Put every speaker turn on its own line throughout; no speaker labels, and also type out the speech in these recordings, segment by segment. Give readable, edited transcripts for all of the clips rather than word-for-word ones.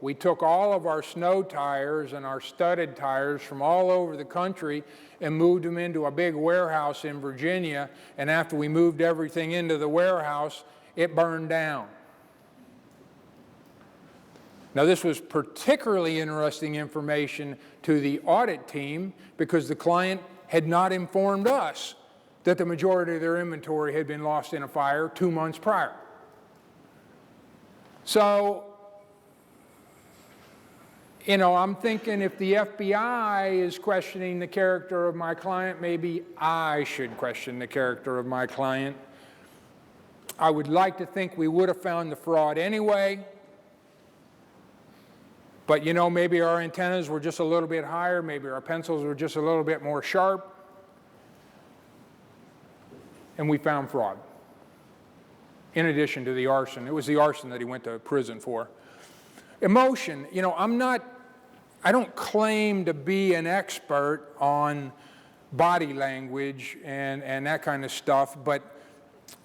We took all of our snow tires and our studded tires from all over the country and moved them into a big warehouse in Virginia, and after we moved everything into the warehouse, it burned down. Now, this was particularly interesting information to the audit team because the client had not informed us that the majority of their inventory had been lost in a fire 2 months prior. So, I'm thinking if the FBI is questioning the character of my client, maybe I should question the character of my client. I would like to think we would have found the fraud anyway. But maybe our antennas were just a little bit higher, maybe our pencils were just a little bit more sharp, and we found fraud. In addition to the arson. It was the arson that he went to prison for. Emotion, I don't claim to be an expert on body language and that kind of stuff, but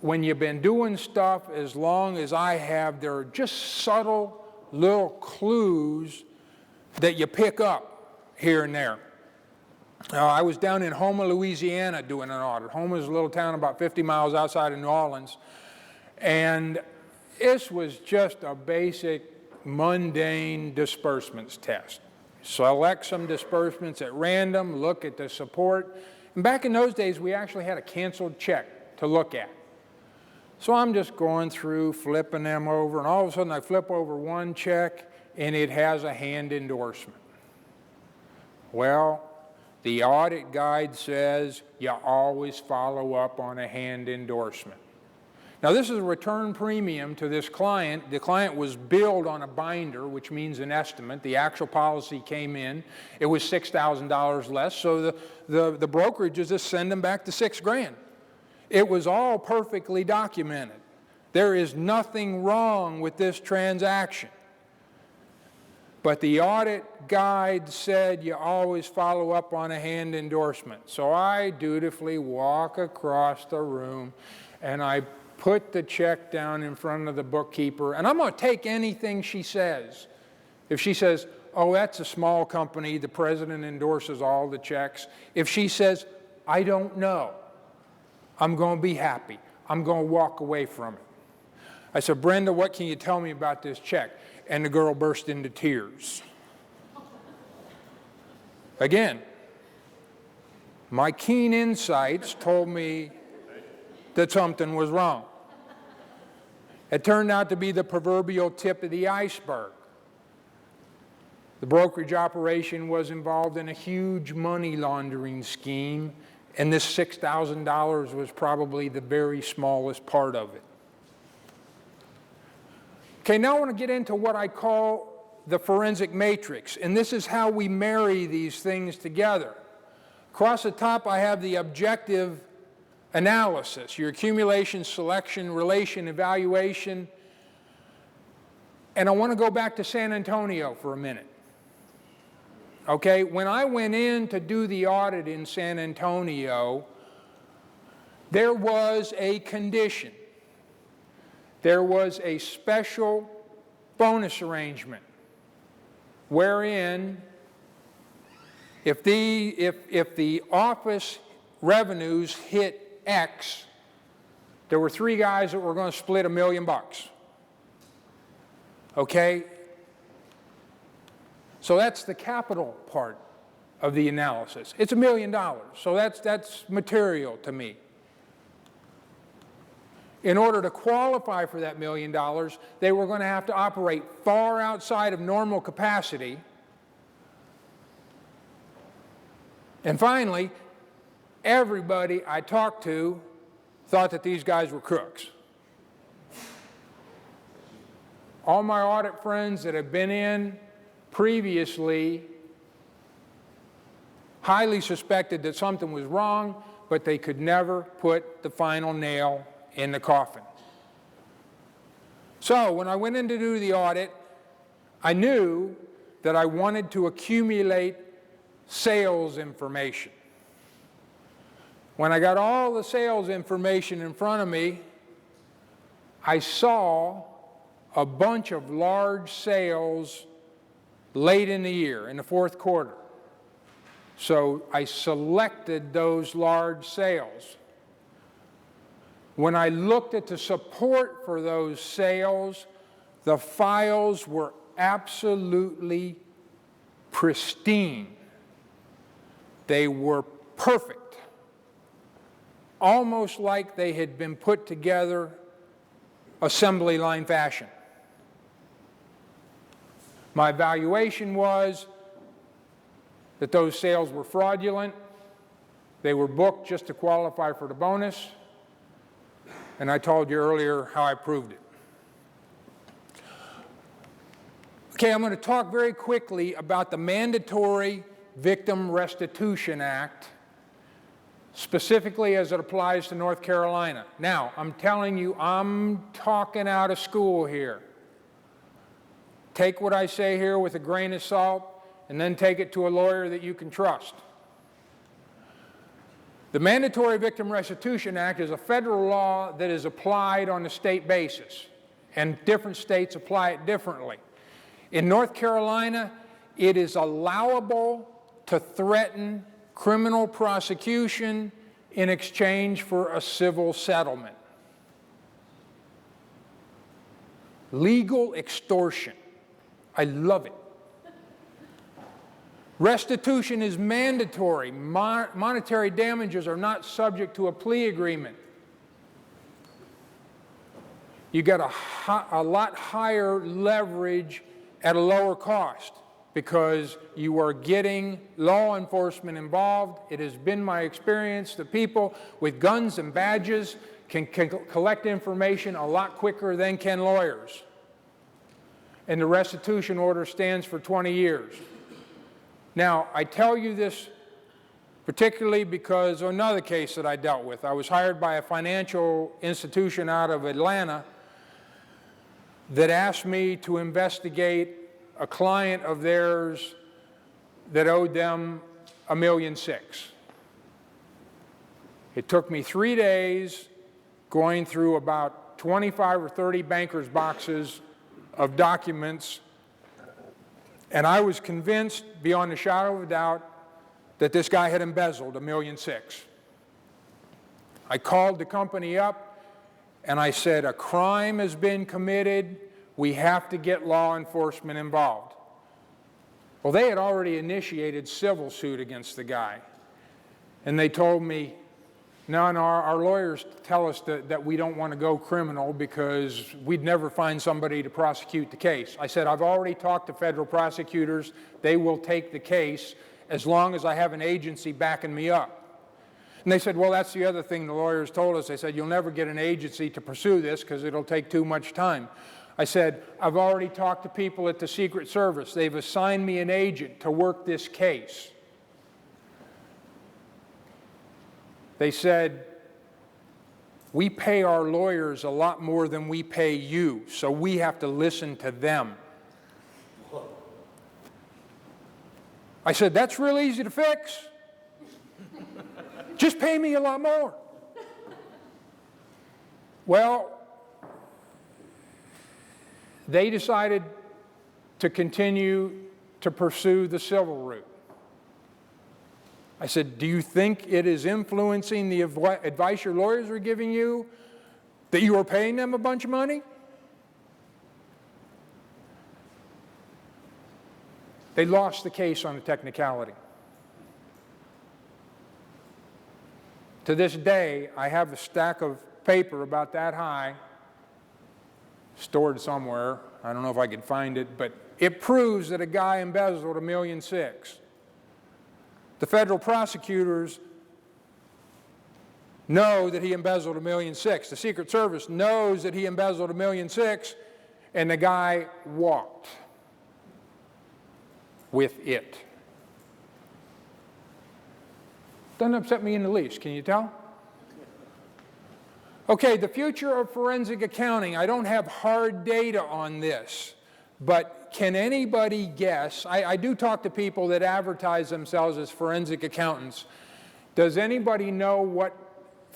when you've been doing stuff as long as I have, there are just subtle little clues that you pick up here and there. I was down in Houma, Louisiana doing an audit. Houma is a little town about 50 miles outside of New Orleans, and this was just a basic mundane disbursements test. Select some disbursements at random, look at the support, and back in those days we actually had a canceled check to look at. So I'm just going through, flipping them over, and all of a sudden I flip over one check and it has a hand endorsement. Well, the audit guide says you always follow up on a hand endorsement. Now this is a return premium to this client. The client was billed on a binder, which means an estimate. The actual policy came in. It was $6,000 less, so the brokerages just send them back to $6,000. It was all perfectly documented. There is nothing wrong with this transaction. But the audit guide said you always follow up on a hand endorsement. So I dutifully walk across the room and I put the check down in front of the bookkeeper, and I'm going to take anything she says. If she says, oh, that's a small company, the president endorses all the checks. If she says, I don't know, I'm going to be happy. I'm going to walk away from it. I said, Brenda, what can you tell me about this check? And the girl burst into tears. Again, my keen insights told me that something was wrong. It turned out to be the proverbial tip of the iceberg. The brokerage operation was involved in a huge money laundering scheme, and this $6,000 was probably the very smallest part of it. Okay, now I want to get into what I call the forensic matrix, and this is how we marry these things together. Across the top, I have the objective analysis, your accumulation, selection, relation, evaluation. And I want to go back to San Antonio for a minute. Okay, when I went in to do the audit in San Antonio, there was a condition. There was a special bonus arrangement wherein if the office revenues hit X, there were 3 guys that were going to split $1 million. Okay? So that's the capital part of the analysis. It's $1 million, so that's material to me. In order to qualify for that $1 million, they were going to have to operate far outside of normal capacity. And finally, everybody I talked to thought that these guys were crooks. All my audit friends that have been in previously highly suspected that something was wrong, but they could never put the final nail in the coffin. So when I went in to do the audit, I knew that I wanted to accumulate sales information. When I got all the sales information in front of me, I saw a bunch of large sales late in the year, in the fourth quarter. So I selected those large sales. When I looked at the support for those sales, the files were absolutely pristine. They were perfect, almost like they had been put together assembly line fashion. My evaluation was that those sales were fraudulent. They were booked just to qualify for the bonus. And I told you earlier how I proved it. Okay, I'm going to talk very quickly about the Mandatory Victim Restitution Act, specifically as it applies to North Carolina. Now, I'm telling you, I'm talking out of school here. Take what I say here with a grain of salt, and then take it to a lawyer that you can trust. The Mandatory Victim Restitution Act is a federal law that is applied on a state basis, and different states apply it differently. In North Carolina, it is allowable to threaten criminal prosecution in exchange for a civil settlement. Legal extortion. I love it. Restitution is mandatory. Monetary damages are not subject to a plea agreement. You get a lot higher leverage at a lower cost because you are getting law enforcement involved. It has been my experience that people with guns and badges can collect information a lot quicker than can lawyers. And the restitution order stands for 20 years. Now, I tell you this particularly because of another case that I dealt with. I was hired by a financial institution out of Atlanta that asked me to investigate a client of theirs that owed them $1.6 million. It took me 3 days going through about 25 or 30 bankers' boxes of documents, and I was convinced beyond a shadow of a doubt that this guy had embezzled $1.6 million. I called the company up and I said, a crime has been committed. We have to get law enforcement involved. Well, they had already initiated civil suit against the guy. And they told me, no, our lawyers tell us that we don't want to go criminal because we'd never find somebody to prosecute the case. I said, I've already talked to federal prosecutors. They will take the case as long as I have an agency backing me up. And they said, well, that's the other thing the lawyers told us. They said, you'll never get an agency to pursue this because it'll take too much time. I said, I've already talked to people at the Secret Service. They've assigned me an agent to work this case. They said, we pay our lawyers a lot more than we pay you, so we have to listen to them. I said, that's real easy to fix. Just pay me a lot more. Well, they decided to continue to pursue the civil route. I said, do you think it is influencing the advice your lawyers are giving you that you are paying them a bunch of money? They lost the case on a technicality. To this day, I have a stack of paper about that high stored somewhere. I don't know if I can find it, but it proves that a guy embezzled $1.6 million. The federal prosecutors know that he embezzled $1.6 million. The Secret Service knows that he embezzled $1.6 million, and the guy walked with it. Doesn't upset me in the least, can you tell? Okay, the future of forensic accounting. I don't have hard data on this, but can anybody guess? I do talk to people that advertise themselves as forensic accountants. Does anybody know what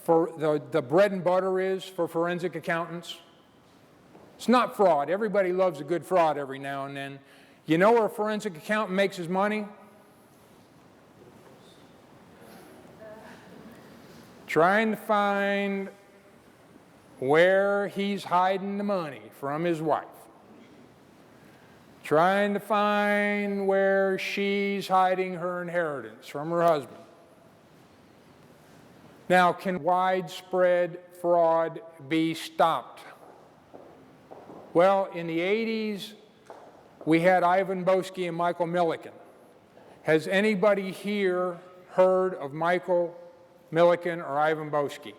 the bread and butter is for forensic accountants? It's not fraud. Everybody loves a good fraud every now and then. You know where a forensic accountant makes his money? Trying to find where he's hiding the money from his wife. Trying to find where she's hiding her inheritance from her husband. Now, can widespread fraud be stopped? Well, in the 80s, we had Ivan Boesky and Michael Milliken. Has anybody here heard of Michael Milliken or Ivan Boesky?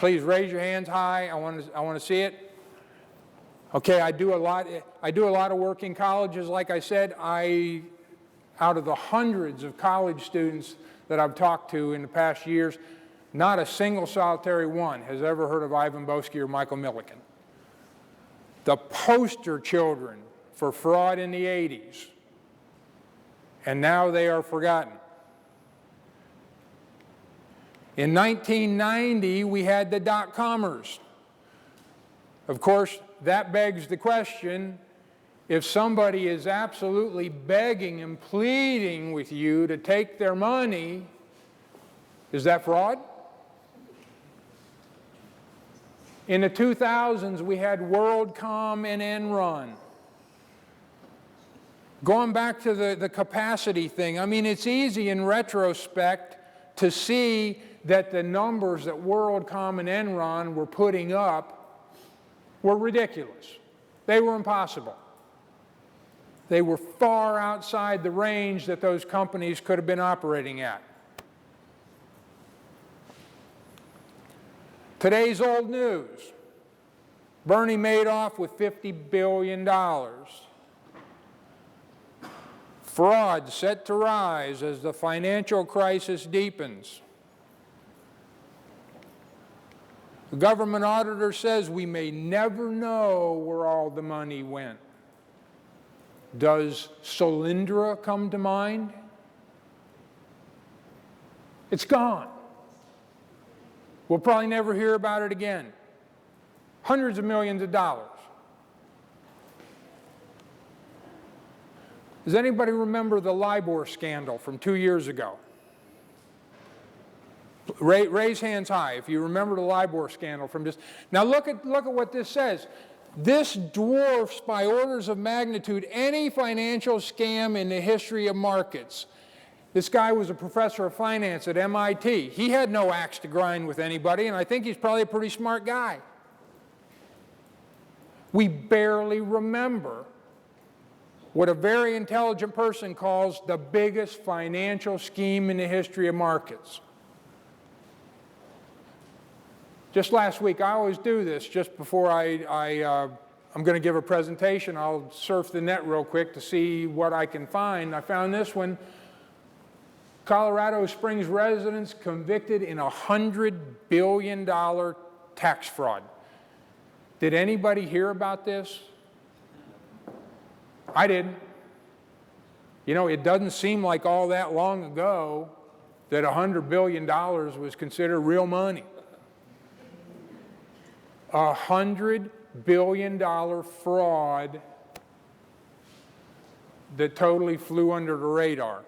Please raise your hands high. I want to see it. Okay, I do a lot of work in colleges. Like I said, out of the hundreds of college students that I've talked to in the past years, not a single solitary one has ever heard of Ivan Boesky or Michael Milliken. The poster children for fraud in the 80s, and now they are forgotten. In 1990, we had the dot-commers. Of course, that begs the question, if somebody is absolutely begging and pleading with you to take their money, is that fraud? In the 2000s, we had WorldCom and Enron. Going back to the capacity thing, I mean, it's easy in retrospect to see that the numbers that WorldCom and Enron were putting up were ridiculous. They were impossible. They were far outside the range that those companies could have been operating at. Today's old news. Bernie Madoff with $50 billion. Fraud set to rise as the financial crisis deepens. The government auditor says we may never know where all the money went. Does Solyndra come to mind? It's gone. We'll probably never hear about it again. Hundreds of millions of dollars. Does anybody remember the LIBOR scandal from 2 years ago? Raise hands high if you remember the LIBOR scandal from this. Now look at what this says. This dwarfs by orders of magnitude any financial scam in the history of markets. This guy was a professor of finance at MIT. He had no axe to grind with anybody, and I think he's probably a pretty smart guy. We barely remember what a very intelligent person calls the biggest financial scheme in the history of markets. Just last week, I always do this just before I'm going to give a presentation. I'll surf the net real quick to see what I can find. I found this one. Colorado Springs residents convicted in $100 billion tax fraud. Did anybody hear about this? I didn't. You know, it doesn't seem like all that long ago that $100 billion was considered real money. $100 billion fraud that totally flew under the radar.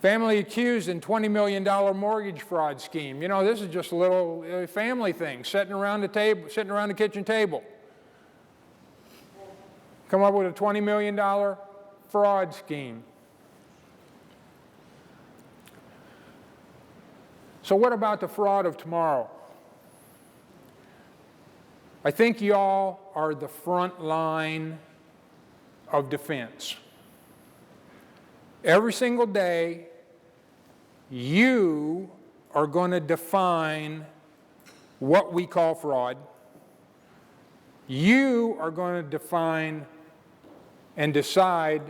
Family accused in $20 million mortgage fraud scheme. You know, this is just a little family thing, sitting around the kitchen table. Come up with a $20 million fraud scheme. So what about the fraud of tomorrow? I think y'all are the front line of defense. Every single day, you are going to define what we call fraud. You are going to define and decide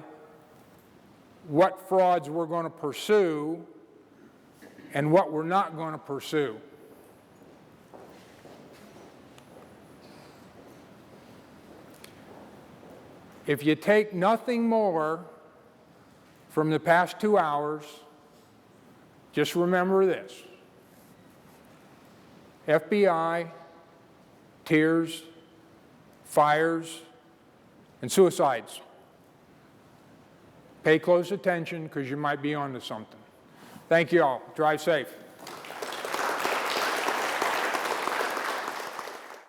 what frauds we're going to pursue and what we're not going to pursue. If you take nothing more from the past 2 hours, just remember this. FBI, tears, fires, and suicides. Pay close attention because you might be onto something. Thank you all. Drive safe.